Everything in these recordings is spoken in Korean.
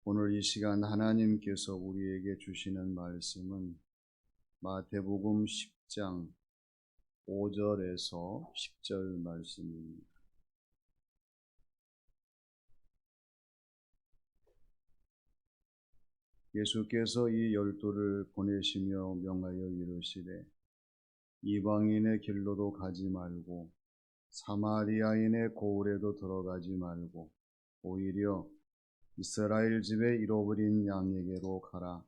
오늘 이 시간 하나님께서 우리에게 주시는 말씀은 마태복음 10장 5절에서 10절 말씀입니다. 예수께서 이 12를 보내시며 명하여 이르시되 이방인의 길로도 가지 말고 사마리아인의 고을에도 들어가지 말고 오히려 이스라엘 집에 잃어버린 양에게로 가라.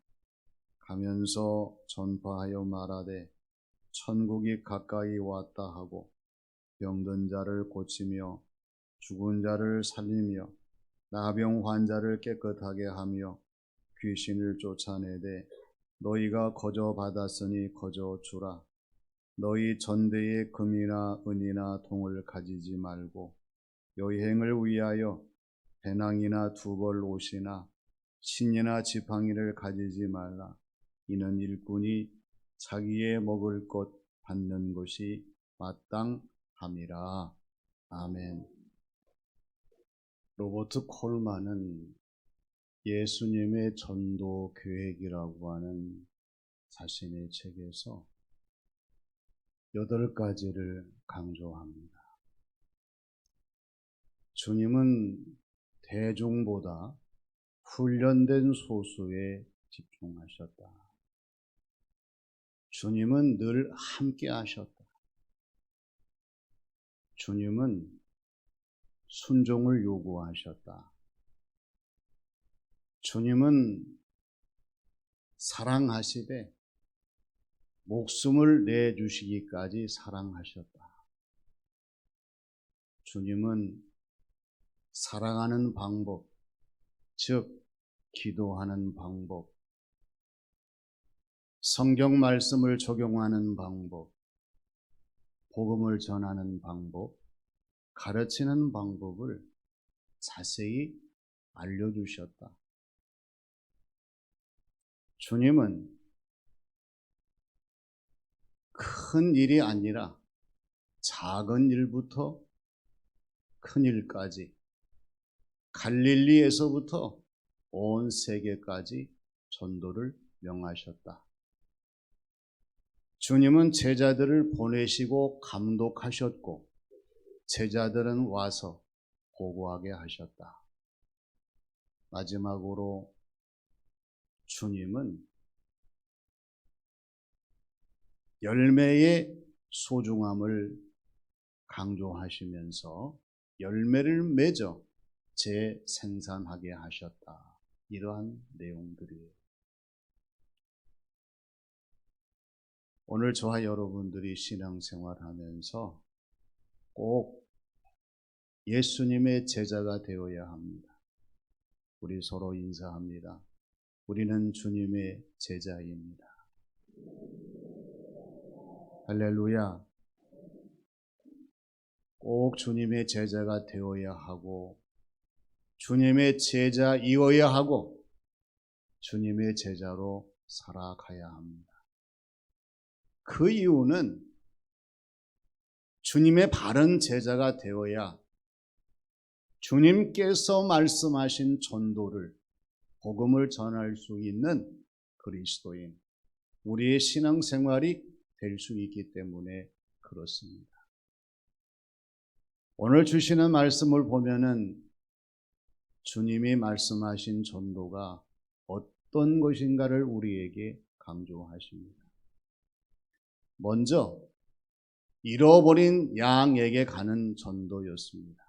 가면서 전파하여 말하되 천국이 가까이 왔다 하고 병든 자를 고치며 죽은 자를 살리며 나병 환자를 깨끗하게 하며 귀신을 쫓아내되 너희가 거저 받았으니 거저 주라. 너희 전대에 금이나 은이나 동을 가지지 말고 여행을 위하여 배낭이나 두벌 옷이나 신이나 지팡이를 가지지 말라. 이는 일꾼이 자기의 먹을 것 받는 것이 마땅함이라. 아멘. 로버트 콜만은 예수님의 전도 계획이라고 하는 자신의 책에서 8가지를 강조합니다. 주님은 대중보다 훈련된 소수에 집중하셨다. 주님은 늘 함께 하셨다. 주님은 순종을 요구하셨다. 주님은 사랑하시되 목숨을 내주시기까지 사랑하셨다. 주님은 사랑하는 방법, 즉 기도하는 방법, 성경 말씀을 적용하는 방법, 복음을 전하는 방법, 가르치는 방법을 자세히 알려주셨다. 주님은 큰 일이 아니라 작은 일부터 큰 일까지 갈릴리에서부터 온 세계까지 전도를 명하셨다. 주님은 제자들을 보내시고 감독하셨고 제자들은 와서 보고하게 하셨다. 마지막으로 주님은 열매의 소중함을 강조하시면서 열매를 맺어 재생산하게 하셨다. 이러한 내용들이에요. 오늘 저와 여러분들이 신앙생활하면서 꼭 예수님의 제자가 되어야 합니다. 우리 서로 인사합니다. 우리는 주님의 제자입니다. 할렐루야. 꼭 주님의 제자가 되어야 하고 주님의 제자이어야 하고 주님의 제자로 살아가야 합니다. 그 이유는 주님의 바른 제자가 되어야 주님께서 말씀하신 전도를 복음을 전할 수 있는 그리스도인, 우리의 신앙생활이 될 수 있기 때문에 그렇습니다. 오늘 주시는 말씀을 보면은 주님이 말씀하신 전도가 어떤 것인가를 우리에게 강조하십니다. 먼저 잃어버린 양에게 가는 전도였습니다.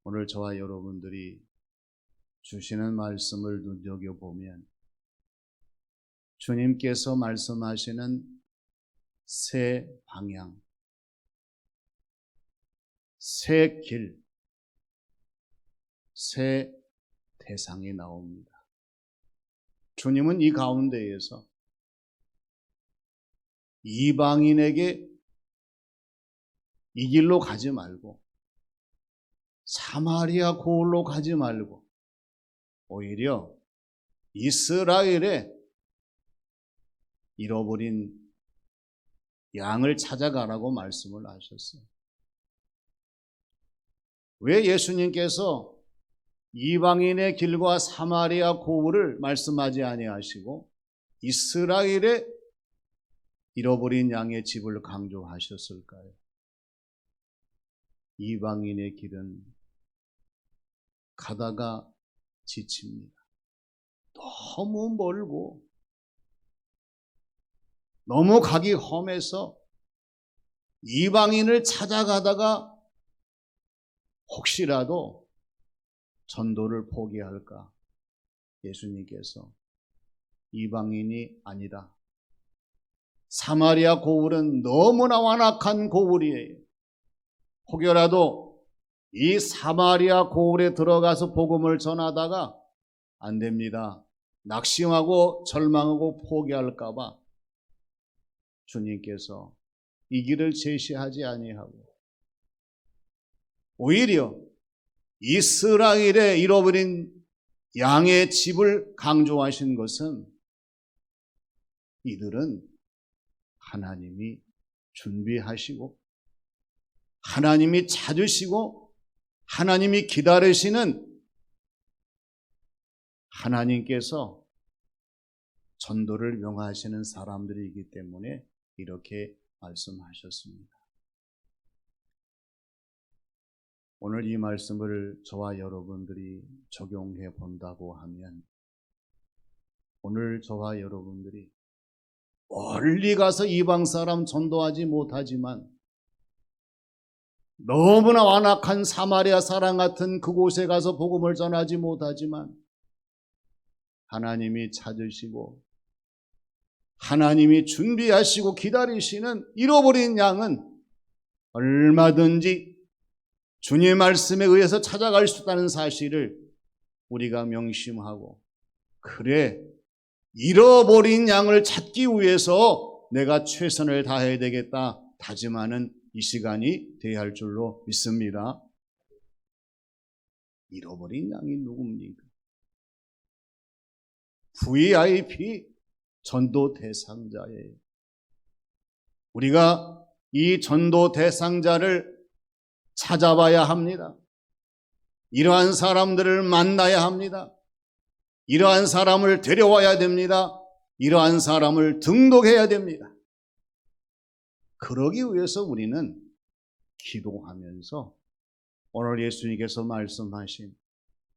오늘 저와 여러분들이 주시는 말씀을 눈여겨보면 주님께서 말씀하시는 새 방향, 새 길, 새 대상이 나옵니다. 주님은 이 가운데에서 이방인에게 이 길로 가지 말고 사마리아 고을로 가지 말고 오히려 이스라엘에 잃어버린 양을 찾아가라고 말씀을 하셨어요. 왜 예수님께서 이방인의 길과 사마리아 고을을 말씀하지 아니하시고 이스라엘의 잃어버린 양의 집을 강조하셨을까요? 이방인의 길은 가다가 지칩니다. 너무 멀고 너무 가기 험해서 이방인을 찾아가다가 혹시라도 전도를 포기할까? 예수님께서 이방인이 아니다. 사마리아 고을은 너무나 완악한 고을이에요. 혹여라도 이 사마리아 고을에 들어가서 복음을 전하다가 안 됩니다. 낙심하고 절망하고 포기할까 봐 주님께서 이 길을 제시하지 아니하고 오히려 이스라엘의 잃어버린 양의 집을 강조하신 것은 이들은 하나님이 준비하시고 하나님이 찾으시고 하나님이 기다리시는 하나님께서 전도를 명하시는 사람들이기 때문에 이렇게 말씀하셨습니다. 오늘 이 말씀을 저와 여러분들이 적용해 본다고 하면 오늘 저와 여러분들이 멀리 가서 이방 사람 전도하지 못하지만 너무나 완악한 사마리아 사람 같은 그곳에 가서 복음을 전하지 못하지만 하나님이 찾으시고 하나님이 준비하시고 기다리시는 잃어버린 양은 얼마든지 주님의 말씀에 의해서 찾아갈 수 있다는 사실을 우리가 명심하고 그래 잃어버린 양을 찾기 위해서 내가 최선을 다해야 되겠다 다짐하는 이 시간이 되어야 할 줄로 믿습니다. 잃어버린 양이 누굽니까? VIP 전도 대상자예요. 우리가 이 전도 대상자를 찾아봐야 합니다. 이러한 사람들을 만나야 합니다. 이러한 사람을 데려와야 됩니다. 이러한 사람을 등록해야 됩니다. 그러기 위해서 우리는 기도하면서 오늘 예수님께서 말씀하신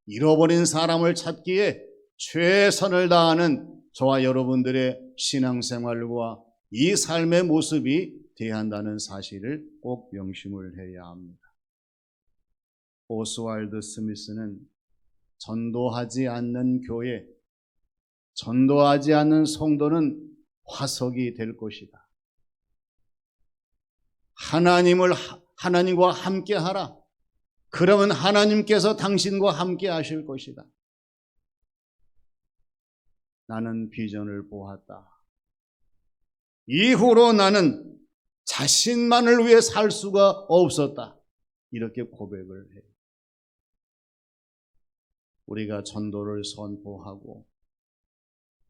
잃어버린 사람을 찾기에 최선을 다하는 저와 여러분들의 신앙생활과 이 삶의 모습이 되어야 한다는 사실을 꼭 명심을 해야 합니다. 오스왈드 스미스는 전도하지 않는 교회, 전도하지 않는 성도는 화석이 될 것이다. 하나님과 함께 하라. 그러면 하나님께서 당신과 함께 하실 것이다. 나는 비전을 보았다. 이후로 나는 자신만을 위해 살 수가 없었다. 이렇게 고백을 해요. 우리가 전도를 선포하고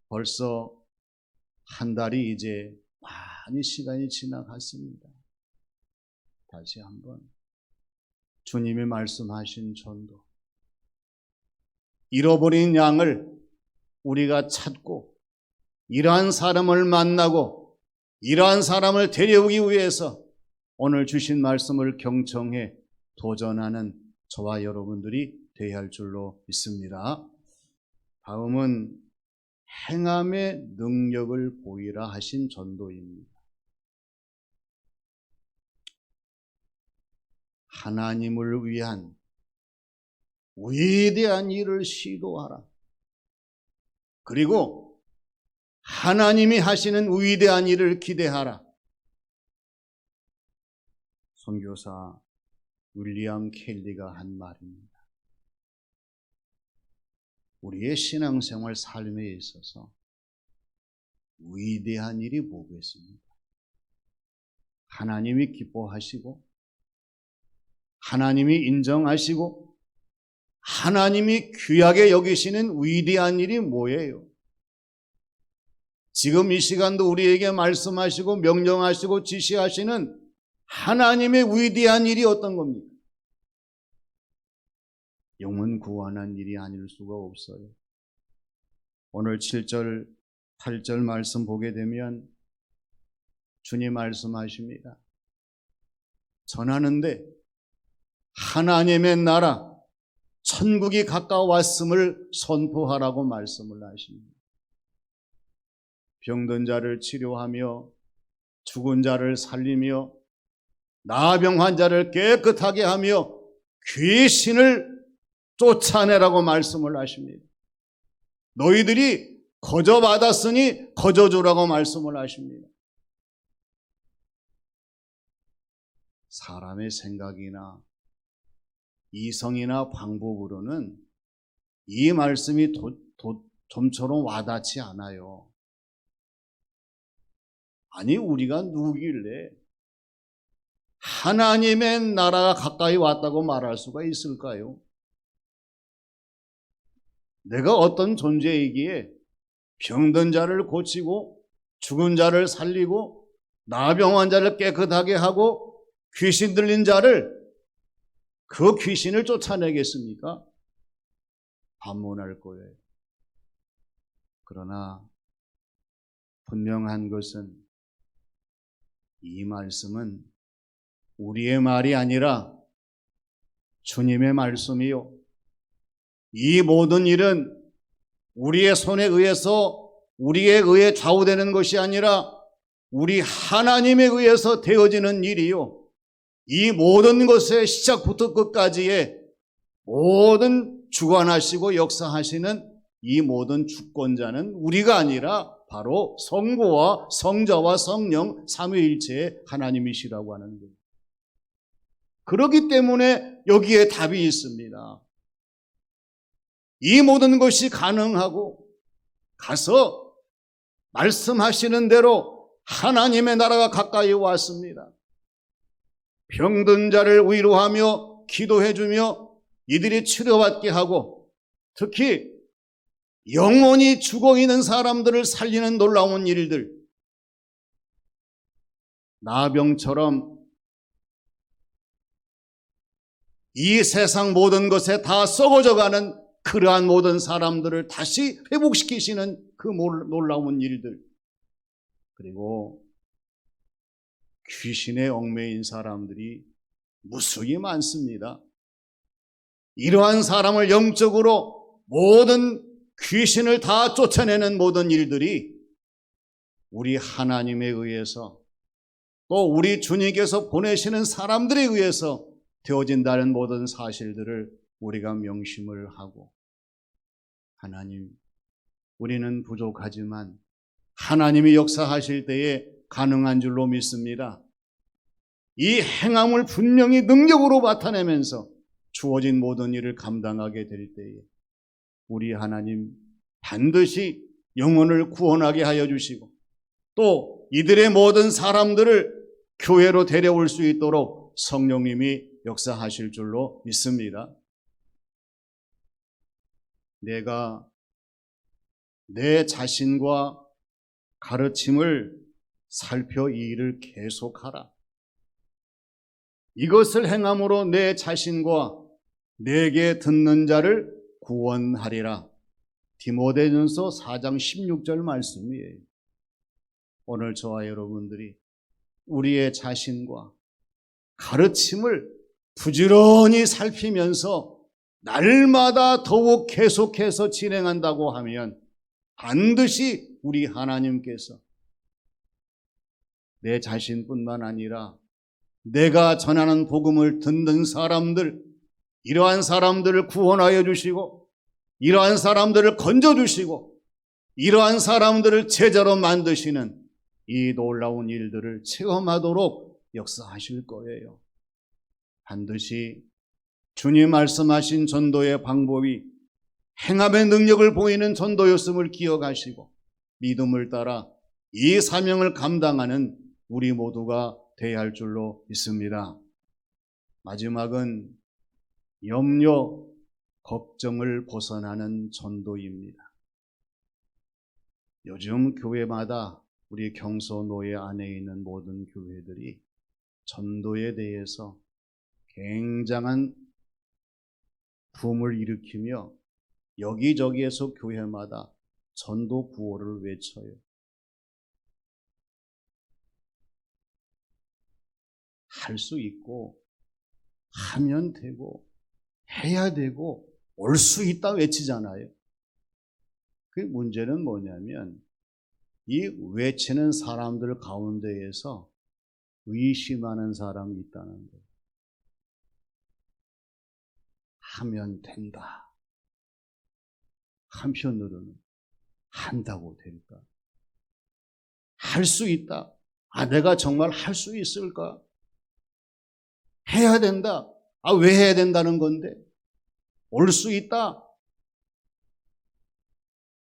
벌써 한 달이 이제 많이 시간이 지나갔습니다. 다시 한번 주님이 말씀하신 전도, 잃어버린 양을 우리가 찾고 이러한 사람을 만나고 이러한 사람을 데려오기 위해서 오늘 주신 말씀을 경청해 도전하는 저와 여러분들이 되어야 할 줄로 믿습니다. 다음은 행함의 능력을 보이라 하신 전도입니다. 하나님을 위한 위대한 일을 시도하라. 그리고 하나님이 하시는 위대한 일을 기대하라. 선교사 윌리엄 켈리가 한 말입니다. 우리의 신앙생활 삶에 있어서 위대한 일이 뭐겠습니까? 하나님이 기뻐하시고 하나님이 인정하시고 하나님이 귀하게 여기시는 위대한 일이 뭐예요? 지금 이 시간도 우리에게 말씀하시고 명령하시고 지시하시는 하나님의 위대한 일이 어떤 겁니까? 영혼 구원한 일이 아닐 수가 없어요. 오늘 7절, 8절 말씀 보게 되면 주님 말씀하십니다. 전하는데 하나님의 나라, 천국이 가까웠음을 선포하라고 말씀을 하십니다. 병든 자를 치료하며 죽은 자를 살리며 나병 환자를 깨끗하게 하며 귀신을 쫓아내라고 말씀을 하십니다. 너희들이 거저 받았으니 거저 주라고 말씀을 하십니다. 사람의 생각이나 이성이나 방법으로는 이 말씀이 좀처럼 와닿지 않아요. 아니, 우리가 누구길래 하나님의 나라가 가까이 왔다고 말할 수가 있을까요? 내가 어떤 존재이기에 병든 자를 고치고 죽은 자를 살리고 나병 환자를 깨끗하게 하고 귀신 들린 자를 그 귀신을 쫓아내겠습니까? 반문할 거예요. 그러나 분명한 것은 이 말씀은 우리의 말이 아니라 주님의 말씀이요. 이 모든 일은 우리의 손에 의해서 우리에 의해 좌우되는 것이 아니라 우리 하나님에 의해서 되어지는 일이요. 이 모든 것의 시작부터 끝까지의 모든 주관하시고 역사하시는 이 모든 주권자는 우리가 아니라 바로 성부와 성자와 성령 삼위일체의 하나님이시라고 하는 거예요. 그렇기 때문에 여기에 답이 있습니다. 이 모든 것이 가능하고 가서 말씀하시는 대로 하나님의 나라가 가까이 왔습니다. 병든 자를 위로하며 기도해주며 이들이 치료받게 하고 특히 영원히 죽어있는 사람들을 살리는 놀라운 일들, 나병처럼 이 세상 모든 것에 다 썩어져가는 그러한 모든 사람들을 다시 회복시키시는 그 놀라운 일들, 그리고 귀신에 얽매인 사람들이 무수히 많습니다. 이러한 사람을 영적으로 모든 귀신을 다 쫓아내는 모든 일들이 우리 하나님에 의해서 또 우리 주님께서 보내시는 사람들에 의해서 되어진다는 모든 사실들을 우리가 명심을 하고, 하나님, 우리는 부족하지만 하나님이 역사하실 때에 가능한 줄로 믿습니다. 이 행함을 분명히 능력으로 나타내면서 주어진 모든 일을 감당하게 될 때에 우리 하나님 반드시 영혼을 구원하게 하여 주시고 또 이들의 모든 사람들을 교회로 데려올 수 있도록 성령님이 역사하실 줄로 믿습니다. 내가 내 자신과 가르침을 살펴 이 일을 계속하라. 이것을 행함으로 내 자신과 내게 듣는 자를 구원하리라. 디모데전서 4장 16절 말씀이에요. 오늘 저와 여러분들이 우리의 자신과 가르침을 부지런히 살피면서 날마다 더욱 계속해서 진행한다고 하면 반드시 우리 하나님께서 내 자신뿐만 아니라 내가 전하는 복음을 듣는 사람들, 이러한 사람들을 구원하여 주시고 이러한 사람들을 건져주시고 이러한 사람들을 제자로 만드시는 이 놀라운 일들을 체험하도록 역사하실 거예요. 반드시 주님 말씀하신 전도의 방법이 행함의 능력을 보이는 전도였음을 기억하시고 믿음을 따라 이 사명을 감당하는 우리 모두가 되어야 할 줄로 믿습니다. 마지막은 염려, 걱정을 벗어나는 전도입니다. 요즘 교회마다 우리 경서노예 안에 있는 모든 교회들이 전도에 대해서 굉장한 붐을 일으키며 여기저기에서 교회마다 전도 구호를 외쳐요. 할 수 있고 하면 되고 해야 되고 올 수 있다 외치잖아요. 그 문제는 뭐냐면 이 외치는 사람들 가운데에서 의심하는 사람이 있다는 거예요. 하면 된다. 한편으로는 한다고 될까? 할 수 있다. 아, 내가 정말 할 수 있을까? 해야 된다. 아, 왜 해야 된다는 건데? 올 수 있다.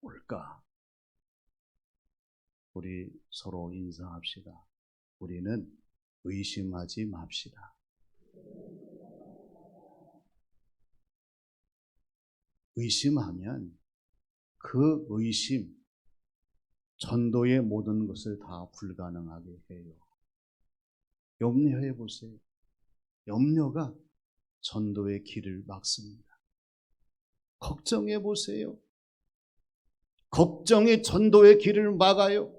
올까? 우리 서로 인사합시다. 우리는 의심하지 맙시다. 의심하면 그 의심, 전도의 모든 것을 다 불가능하게 해요. 염려해 보세요. 염려가 전도의 길을 막습니다. 걱정해 보세요. 걱정이 전도의 길을 막아요.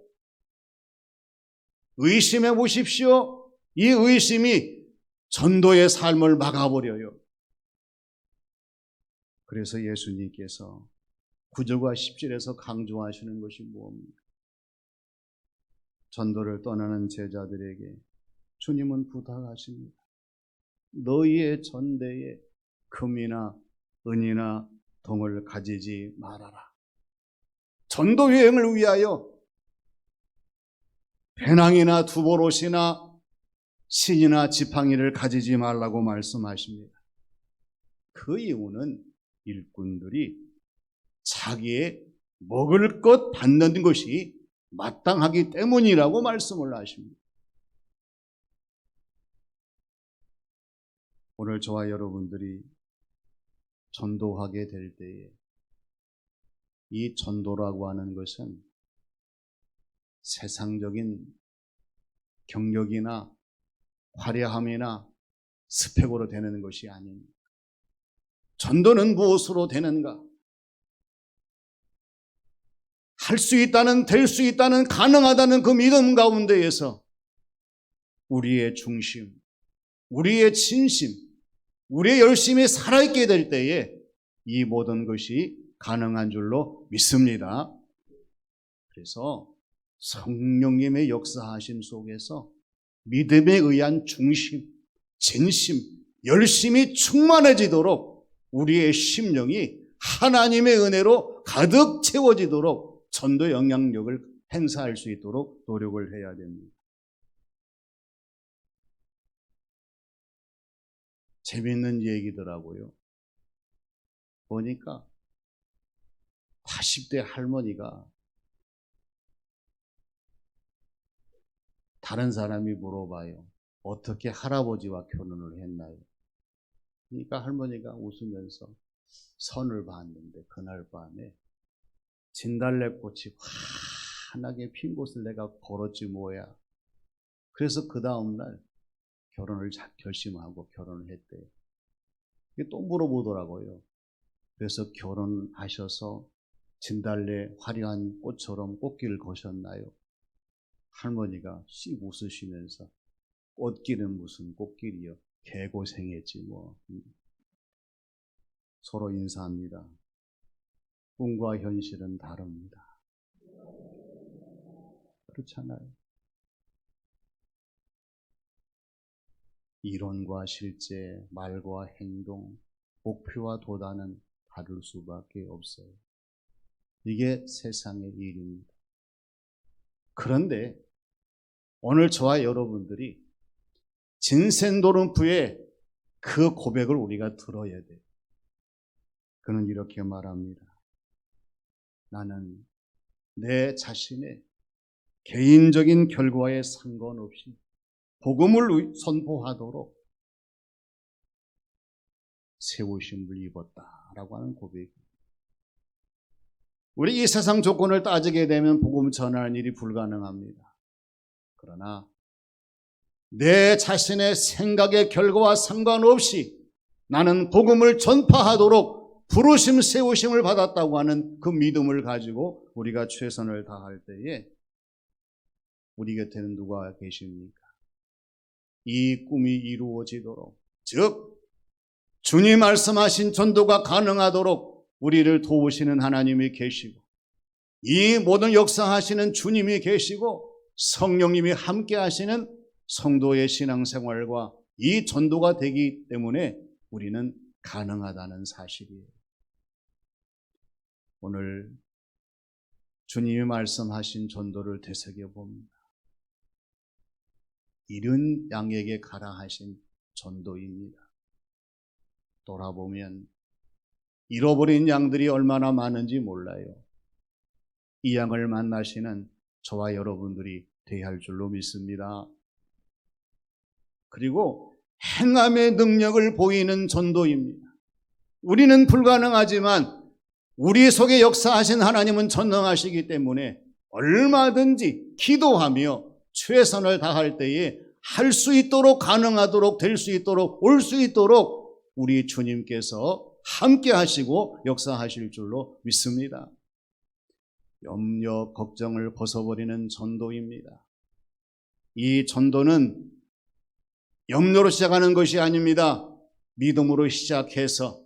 의심해 보십시오. 이 의심이 전도의 삶을 막아버려요. 그래서 예수님께서 9절과 10절에서 강조하시는 것이 무엇입니까? 전도를 떠나는 제자들에게 주님은 부탁하십니다. 너희의 전대에 금이나 은이나 동을 가지지 말아라. 전도 여행을 위하여 배낭이나 두보롯이나 신이나 지팡이를 가지지 말라고 말씀하십니다. 그 이유는 일꾼들이 자기의 먹을 것 받는 것이 마땅하기 때문이라고 말씀을 하십니다. 오늘 저와 여러분들이 전도하게 될 때에 이 전도라고 하는 것은 세상적인 경력이나 화려함이나 스펙으로 되는 것이 아닙니다. 전도는 무엇으로 되는가? 할 수 있다는, 될 수 있다는, 가능하다는 그 믿음 가운데에서 우리의 중심, 우리의 진심, 우리의 열심이 살아있게 될 때에 이 모든 것이 가능한 줄로 믿습니다. 그래서 성령님의 역사하심 속에서 믿음에 의한 중심, 진심, 열심이 충만해지도록 우리의 심령이 하나님의 은혜로 가득 채워지도록 전도 영향력을 행사할 수 있도록 노력을 해야 됩니다. 재미있는 얘기더라고요. 보니까 80대 할머니가 다른 사람이 물어봐요. 어떻게 할아버지와 결혼을 했나요? 그러니까 할머니가 웃으면서 선을 봤는데 그날 밤에 진달래꽃이 환하게 핀 곳을 내가 걸었지 뭐야. 그래서 그 다음날 결혼을 결심하고 결혼을 했대요. 또 물어보더라고요. 그래서 결혼하셔서 진달래 화려한 꽃처럼 꽃길을 거셨나요? 할머니가 씩 웃으시면서 꽃길은 무슨 꽃길이요. 개고생했지 뭐. 서로 인사합니다. 꿈과 현실은 다릅니다. 그렇잖아요. 이론과 실제, 말과 행동, 목표와 도단은 다를 수밖에 없어요. 이게 세상의 일입니다. 그런데 오늘 저와 여러분들이 진센도른프의 그 고백을 우리가 들어야 돼요. 그는 이렇게 말합니다. 나는 내 자신의 개인적인 결과에 상관없이 복음을 선포하도록 세우심을 입었다라고 하는 고백입니다. 우리 이 세상 조건을 따지게 되면 복음 전하는 일이 불가능합니다. 그러나 내 자신의 생각의 결과와 상관없이 나는 복음을 전파하도록 부르심 세우심을 받았다고 하는 그 믿음을 가지고 우리가 최선을 다할 때에 우리 곁에는 누가 계십니까? 이 꿈이 이루어지도록, 즉 주님 말씀하신 전도가 가능하도록 우리를 도우시는 하나님이 계시고 이 모든 역사하시는 주님이 계시고 성령님이 함께 하시는 성도의 신앙생활과 이 전도가 되기 때문에 우리는 가능하다는 사실이에요. 오늘 주님이 말씀하신 전도를 되새겨 봅니다. 잃은 양에게 가라 하신 전도입니다. 돌아보면 잃어버린 양들이 얼마나 많은지 몰라요. 이 양을 만나시는 저와 여러분들이 되어야 할 줄로 믿습니다. 그리고 행함의 능력을 보이는 전도입니다. 우리는 불가능하지만 우리 속에 역사하신 하나님은 전능하시기 때문에 얼마든지 기도하며 최선을 다할 때에 할 수 있도록, 가능하도록, 될 수 있도록, 올 수 있도록 우리 주님께서 함께 하시고 역사하실 줄로 믿습니다. 염려, 걱정을 벗어버리는 전도입니다. 이 전도는 염려로 시작하는 것이 아닙니다. 믿음으로 시작해서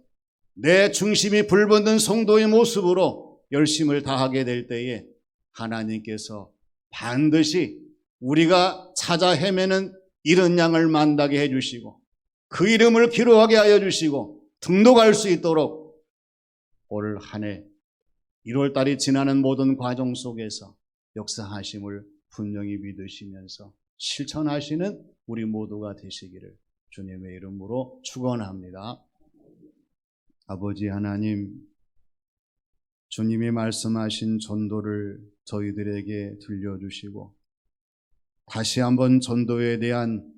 내 중심이 불붙는 성도의 모습으로 열심을 다하게 될 때에 하나님께서 반드시 우리가 찾아 헤매는 잃은 양을 만나게 해주시고 그 이름을 기록하게 하여 주시고 등록할 수 있도록 올 한 해 1월달이 지나는 모든 과정 속에서 역사하심을 분명히 믿으시면서 실천하시는 우리 모두가 되시기를 주님의 이름으로 축원합니다. 아버지 하나님, 주님이 말씀하신 전도를 저희들에게 들려주시고 다시 한번 전도에 대한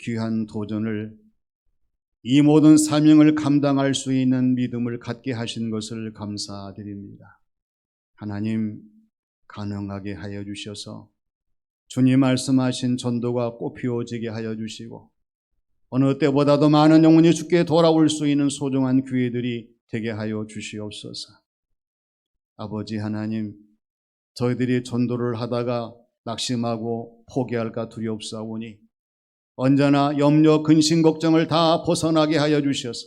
귀한 도전을 이 모든 사명을 감당할 수 있는 믿음을 갖게 하신 것을 감사드립니다. 하나님, 가능하게 하여 주셔서 주님 말씀하신 전도가 꽃피워지게 하여 주시고 어느 때보다도 많은 영혼이 주께 돌아올 수 있는 소중한 기회들이 되게 하여 주시옵소서. 아버지 하나님, 저희들이 전도를 하다가 낙심하고 포기할까 두렵사오니 언제나 염려, 근심, 걱정을 다 벗어나게 하여 주셔서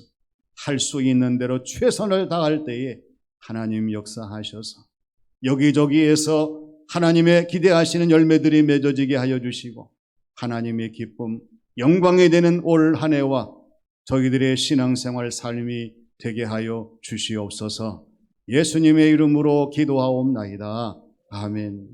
할 수 있는 대로 최선을 다할 때에 하나님 역사하셔서 여기저기에서 하나님의 기대하시는 열매들이 맺어지게 하여 주시고 하나님의 기쁨, 영광이 되는 올 한 해와 저희들의 신앙생활 삶이 되게 하여 주시옵소서. 예수님의 이름으로 기도하옵나이다. 아멘.